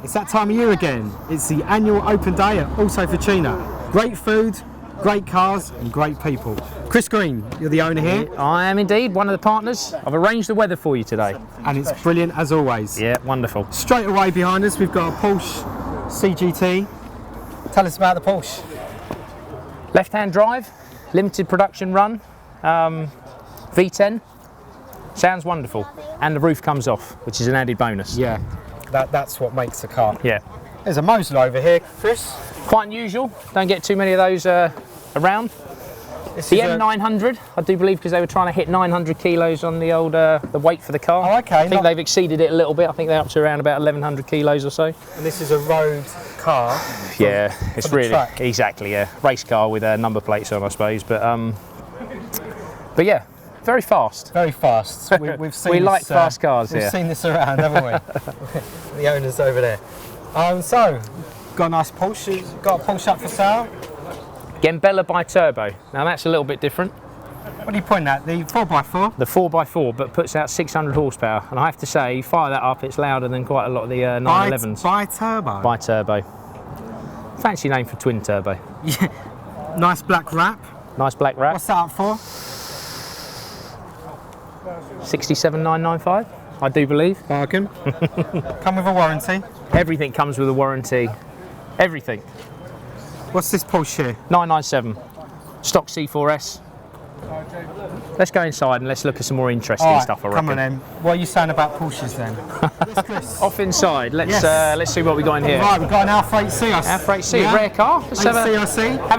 It's that time of year again. It's the annual open day at Autofficina. Great food, great cars and great people. Chris Green, you're the owner here. I am indeed, one of the partners. I've arranged the weather for you today. And it's brilliant as always. Yeah, wonderful. Straight away behind us we've got a Porsche CGT. Tell us about the Porsche. Left-hand drive, limited production run, V10. Sounds wonderful. And the roof comes off, which is an added bonus. Yeah, that's what makes the car. Yeah. There's a Mosul over here, Chris. Quite unusual, don't get too many of those around. This the M900, I do believe, because they were trying to hit 900 kilos on the old the weight for the car. Oh, okay. I think they've exceeded it a little bit. I think they're up to around about 1100 kilos or so. And this is a road car. Yeah, it's really track. Exactly, yeah, race car with number plates on, I suppose. But yeah, very fast. Very fast. We've seen. We like fast cars here. We've seen this around, haven't we? The owner's over there. So, got a nice Porsche. Got a Porsche up for sale. Gembella bi-turbo. Now that's a little bit different. What are you pointing at? The 4x4? The 4x4, but puts out 600 horsepower. And I have to say, fire that up, it's louder than quite a lot of the 911s. Bi-turbo? Bi-turbo. Fancy name for twin turbo. Yeah. Nice black wrap. Nice black wrap. What's that up for? 67,995, I do believe. Bargain. Come with a warranty? Everything comes with a warranty. Everything. What's this Porsche here? 997. Stock C4S. Let's go inside and let's look at some more interesting stuff, I reckon. Come on then. What are you saying about Porsches then? Yes, Chris. Off inside. Let's see what we got in here. Right, we've got an Alfa 8C. Alfa 8C, a rare car. Let's have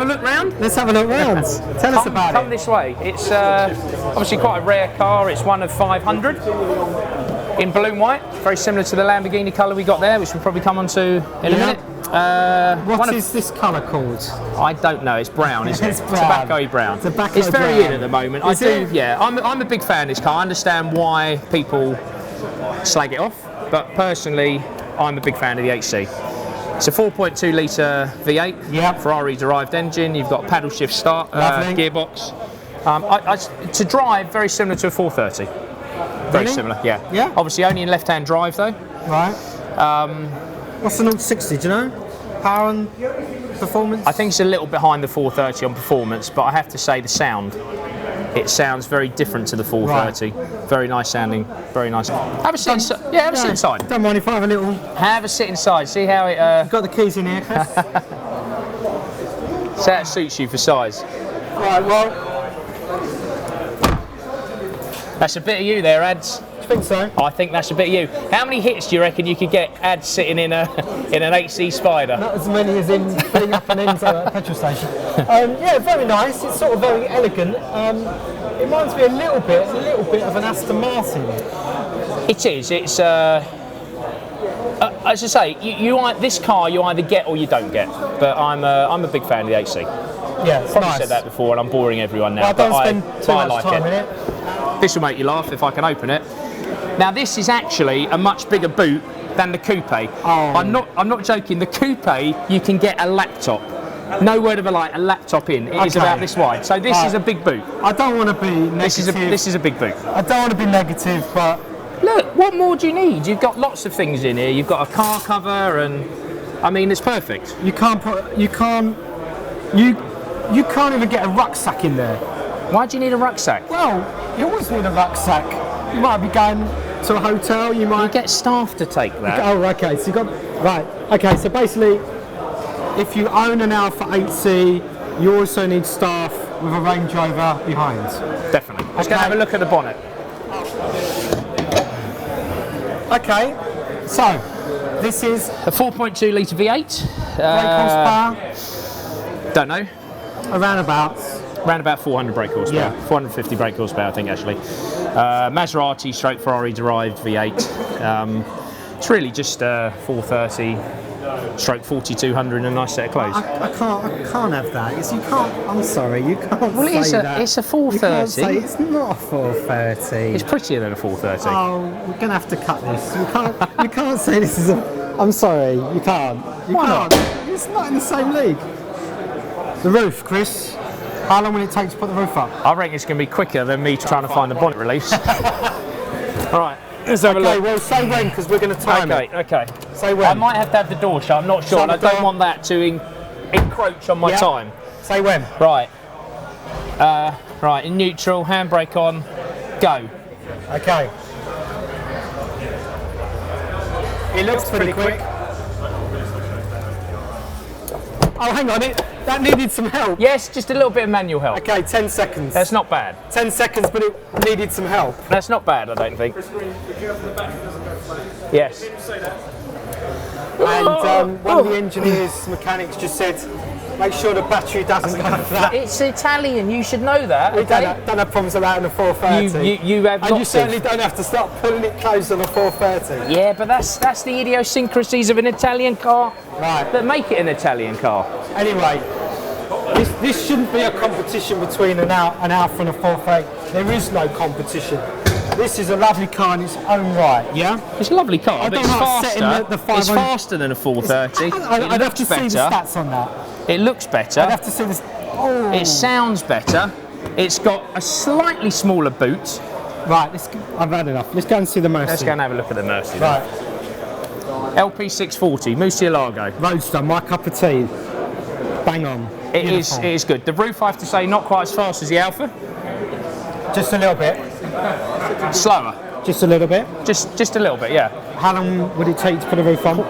a look round. Let's have a look round. Tell us about it. Come this way. It's obviously quite a rare car. It's one of 500 in balloon white. Very similar to the Lamborghini colour we got there, which we'll probably come on to in a minute. What is this colour called? I don't know. It's brown, isn't it? It's brown. Tobacco brown. It's very in at the moment. Is it? Yeah. I'm a big fan of this car. I understand why people slag it off, but personally, I'm a big fan of the 8C. It's a 4.2 litre V8, Ferrari-derived engine. You've got paddle shift start gearbox. To drive, very similar to a 430. Very similar, yeah. Obviously, only in left-hand drive though. Right. What's an 0-60? Do you know? Power and performance? I think it's a little behind the 430 on performance, but I have to say the sound. It sounds very different to the 430. Right. Very nice sounding. Very nice. Have a sit inside. Yeah, have a sit inside. Don't mind if I have a little. Have a sit inside. See how it. You've got the keys in here, Chris. So that suits you for size. Right. Well. That's a bit of you there, Ads. I think so. I think that's a bit of you. How many hits do you reckon you could get Ads sitting in an 8C Spider? Not as many as in filling up and into a petrol station. Yeah, very nice. It's sort of very elegant. It reminds me a little bit of an Aston Martin. It is. It's as I say, this car you either get or you don't get. But I'm a big fan of the 8C. Yeah, it's Probably nice. said that before, and I'm boring everyone now. Well, I don't spend too much like time in it. This will make you laugh if I can open it. Now this is actually a much bigger boot than the coupe. Oh. I'm not joking. The coupe you can get a laptop. No word of a lie, a laptop in. It is about this wide. So this is a big boot. I don't want to be negative. This is a big boot. I don't want to be negative, but look, what more do you need? You've got lots of things in here. You've got a car cover, and I mean it's perfect. You can't even get a rucksack in there. Why do you need a rucksack? Well, you always need a rucksack. You might be going to a hotel, you might... You get staff to take that. Oh, okay, so you got... Right, okay, so basically, if you own an Alfa 8C, you also need staff with a Range Rover behind. Definitely. Let's go have a look at the bonnet. Okay, so, this is... A 4.2 litre V8. Brake horsepower? Don't know. Around about 400 brake horsepower, 450 brake horsepower I think actually. Maserati / Ferrari derived V8. It's really just 430 / 4200 and a nice set of clothes. I can't have that. You can't. I'm sorry, you can't say that. It's a 430. You can't say it's not a 430. It's prettier than a 430. Oh, we're gonna have to cut this. You can't say this is a. I'm sorry, you can't. Why not? It's not in the same league. The roof, Chris. How long will it take to put the roof up? I reckon it's going to be quicker than me trying to find the bonnet release. All right, let's have a look. Okay, well, say when, because we're going to time it. Okay. Say when. I might have to have the door shut, I'm not sure, and I don't want that to encroach on my time. Say when. Right. Right, in neutral, handbrake on, go. Okay. It looks pretty quick. Oh, hang on, that needed some help. Yes, just a little bit of manual help. Okay, 10 seconds. That's not bad. 10 seconds, but it needed some help. That's not bad, I don't think. Yes. And one of the engineers, mechanics just said, make sure the battery doesn't go flat. It's Italian, you should know that. We don't have problems with that in a 430. You have and you certainly don't have to start pulling it closed on a 430. Yeah, but that's the idiosyncrasies of an Italian car that make it an Italian car. Anyway, this shouldn't be a competition between an Alfa and a 430. There is no competition. This is a lovely car in its own right, yeah? It's a lovely car, but it's faster. It's faster than a 430. I'd have to see the stats on that. It looks better. I'd have to see this. Oh. It sounds better. It's got a slightly smaller boot. Right, I've had enough. Let's go and see the Mercy. Let's go and have a look at the Mercy. Right. LP640, Murcielago. Roadster, my cup of tea. Bang on. It is good. The roof, I have to say, not quite as fast as the Alfa. Just a little bit. Slower. Just a little bit? Just a little bit, yeah. How long would it take to put a roof on?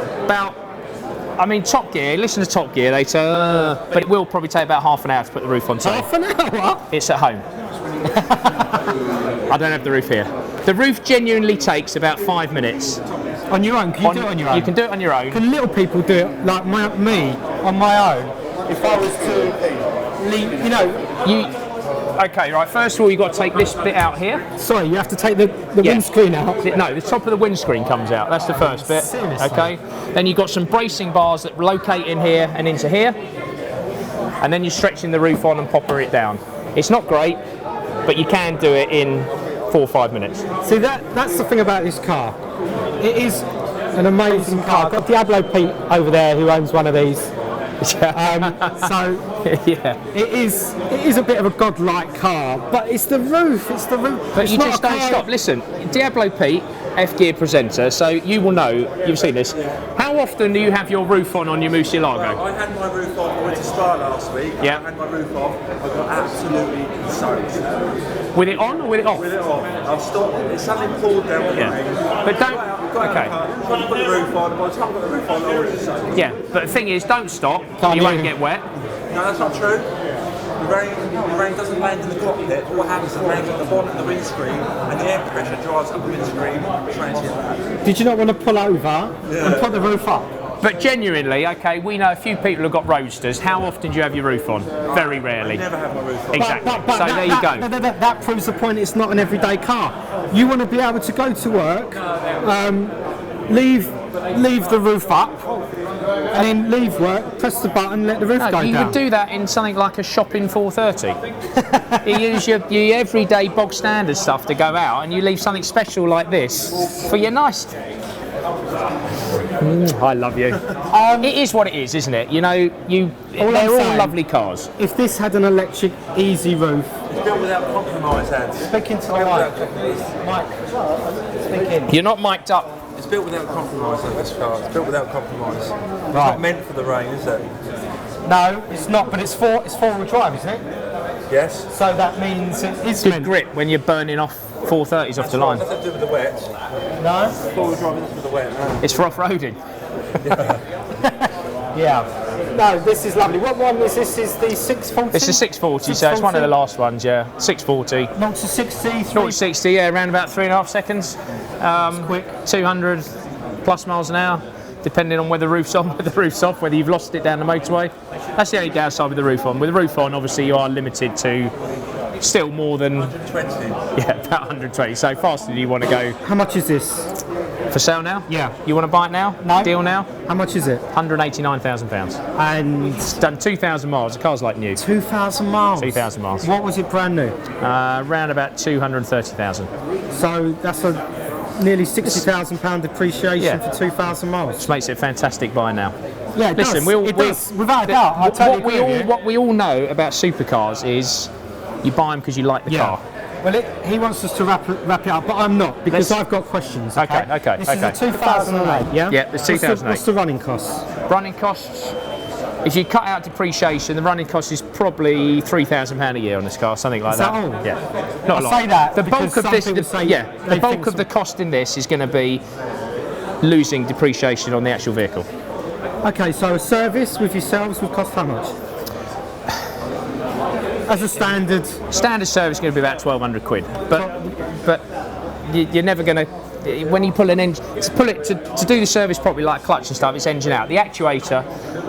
Top Gear, listen to Top Gear, they say, but it will probably take about half an hour to put the roof on. Half an hour? It's at home. I don't have the roof here. The roof genuinely takes about 5 minutes. On your own? Can you do it on your own? You can do it on your own. Can little people do it like me on my own? If I was to leave, Okay, right, first of all, you've got to take this bit out here. Sorry, you have to take the windscreen out? No, the top of the windscreen comes out. That's the first bit. Seriously? Okay. Then you've got some bracing bars that locate in here and into here. And then you're stretching the roof on and popping it down. It's not great, but you can do it in 4 or 5 minutes. See, that's the thing about this car. It is an amazing car. I've got Diablo Pete over there who owns one of these. Yeah, it is a bit of a godlike car, but it's the roof. But it's you not just don't stop. Listen, Diablo Pete, F-Gear presenter, so you will know, you've seen this. How often do you have your roof on your Murcielago? I had my roof off. I went to Spa last week. Yeah. I had my roof off. I got absolutely soaked. With it on or with it off? With it off. I've stopped. It suddenly poured down with rain. But don't. Okay. Tried to put the roof on. By the time I got the roof on, I was soaked. Yeah, but the thing is, don't stop. You won't get wet. No, that's not true. The rain doesn't land in the cockpit. What happens is it lands at the bottom of the windscreen, and the air pressure drives up the windscreen, transient that. Did you not want to pull over and put the roof up? But genuinely, okay, we know a few people who've got roadsters. How often do you have your roof on? Very rarely. I never have my roof on. Exactly. But so there you go. That proves the point. It's not an everyday car. You want to be able to go to work, leave the roof up, and then leave work, press the button, let the roof go down. You would do that in something like a shopping 430. You use your everyday bog standard stuff to go out, and you leave something special like this for your nice. I love you. It is what it is, isn't it? You know, they're all lovely cars. If this had an electric easy roof, It's built without compromise, Hans. speaking to the mic, speaking. You're not mic'd up. It's built without compromise, this car. It's built without compromise. It's Right. not meant for the rain, is it? No, it's not. But it's four-wheel drive, isn't it? Yes. So that means it is Good meant. grip when you're burning off 430s off the line. Nothing to do with the wet. No. Four-wheel drive is with the wet. No. It's for off-roading. Yeah. No, this is lovely. What one is this? Is the 640? It's a 640, so it's one of the last ones, yeah. 640. 0 to 60. 0 to 60, yeah, around about 3.5 seconds. Quick. 200 plus miles an hour, depending on whether the roof's on, whether the roof's off, whether you've lost it down the motorway. That's the only downside with the roof on. With the roof on, obviously, you are limited to still more than 120. yeah, about 120. So faster do you want to go? How much is this? For sale now? Yeah. You want to buy it now? No. Deal now? How much is it? £189,000. And It's done 2,000 miles. The car's like new. 2,000 miles. 2,000 miles. What was it brand new? Around about 230,000. So that's a nearly £60,000 depreciation Yeah. for 2,000 miles. Which makes it a fantastic buy now. Yeah, it Listen, does. It does. Without a doubt, I totally agree with you. what we all know about supercars is you buy them because you like the car. Well, he wants us to wrap it up, but I'm not, because I've got questions. Okay. This is a 2008, yeah? Yeah, it's 2008. What's the running costs? Running costs, if you cut out depreciation, the running cost is probably £3,000 a year on this car, something like that. All? Yeah, not a lot. I say that The because bulk of this, some people say the bulk of the cost in this is going to be losing depreciation on the actual vehicle. Okay, so a service with yourselves would cost how much? As a standard service is going to be about 1,200 quid, but you're never going to. When you pull an engine, to do the service properly, like clutch and stuff, it's engine out. The actuator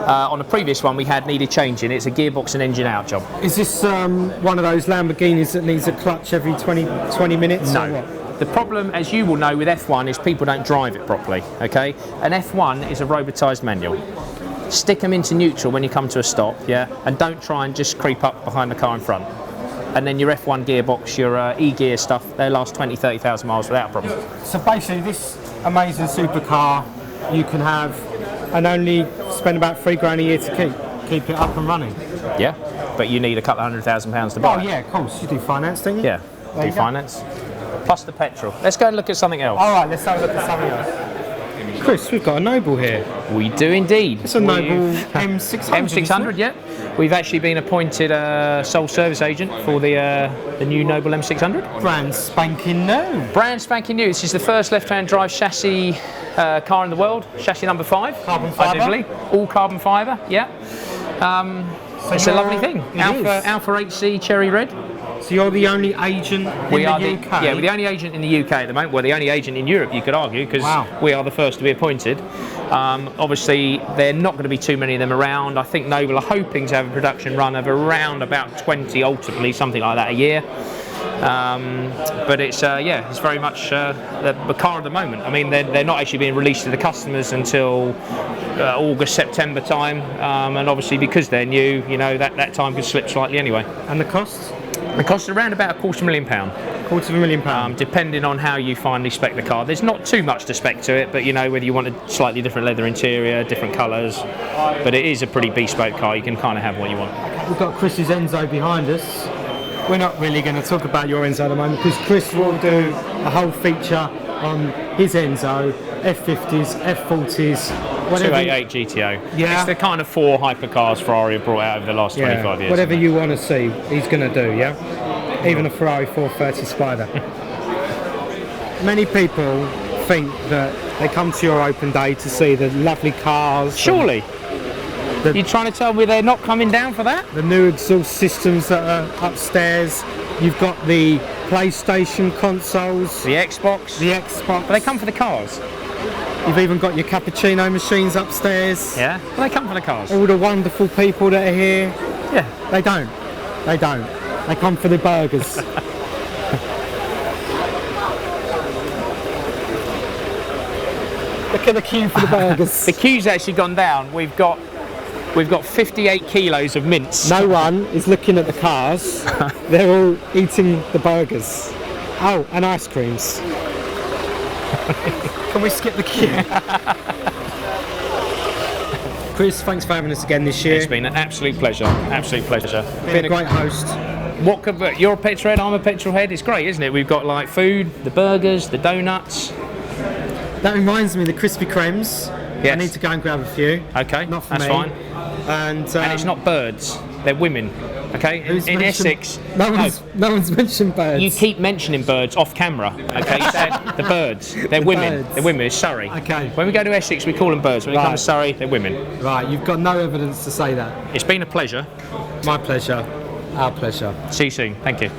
on the previous one we had needed changing. It's a gearbox and engine out job. Is this one of those Lamborghinis that needs a clutch every 20 minutes? No. Or what? The problem, as you will know, with F1 is people don't drive it properly. Okay, an F1 is a robotised manual. Stick them into neutral when you come to a stop, yeah, and don't try and just creep up behind the car in front. And then your F1 gearbox, your E-gear stuff, they last 30,000 miles without a problem. So basically, this amazing supercar you can have and only spend about £3,000 a year to keep it up and running. Yeah, but you need a couple of £100,000 to buy it. Oh yeah, of course. You do finance, don't you? Yeah, do finance. Plus the petrol. Let's go and look at something else. All right, let's have a look at something else. Chris, we've got a Noble here. We do indeed. It's a Noble M600. M600, yeah. We've actually been appointed sole service agent for the new Noble M600. Brand spanking new. Brand spanking new. This is the first left-hand drive chassis car in the world. Chassis number 5. Carbon fibre. Ideally. All carbon fibre, yeah. It's a lovely thing. Alpha 8C cherry red. So you're the only agent in the UK? Yeah, we're the only agent in the UK at the moment. We're the only agent in Europe, you could argue, because we are the first to be appointed. Obviously, there are not going to be too many of them around. I think Noble are hoping to have a production run of around about 20, ultimately, something like that a year. But it's it's very much the car at the moment. I mean, they're not actually being released to the customers until August, September time, and obviously because they're new, you know, that time could slip slightly anyway. And the costs? The cost around about £250,000. £250,000. Depending on how you finally spec the car. There's not too much to spec to it, but you know, whether you want a slightly different leather interior, different colours, but it is a pretty bespoke car. You can kind of have what you want. We've got Chris's Enzo behind us. We're not really going to talk about your Enzo at the moment because Chris will do a whole feature on his Enzo, F50s, F40s, whatever. 288 GTO. Yeah. It's the kind of 4 hypercars Ferrari have brought out over the last 25 years. Whatever you want to see, he's going to do, yeah? Even a Ferrari 430 Spider. Many people think that they come to your open day to see the lovely cars. Surely. You're trying to tell me they're not coming down for that? The new exhaust systems that are upstairs. You've got the PlayStation consoles. The Xbox. But they come for the cars. You've even got your cappuccino machines upstairs. Yeah, but they come for the cars. All the wonderful people that are here. Yeah. They don't. They come for the burgers. Look at the queue for the burgers. The queue's actually gone down. We've got 58 kilos of mince. No one is looking at the cars. They're all eating the burgers. Oh, and ice creams. Can we skip the queue? Chris, thanks for having us again this year. It's been an absolute pleasure. Absolute pleasure. Been a great host. You're a petrol head, I'm a petrol head. It's great, isn't it? We've got like food, the burgers, the donuts. That reminds me of the Krispy Kremes. Yes. I need to go and grab a few. Okay, not for that's me. fine. And it's not birds, they're women. Okay, in Essex. No one's mentioned birds. You keep mentioning birds off camera. Okay, you said the birds. They're women. Birds. They're women. It's Surrey. Okay. When we go to Essex, we call them birds. When we come to Surrey, they're women. Right, you've got no evidence to say that. It's been a pleasure. My pleasure. Our pleasure. See you soon. Thank you.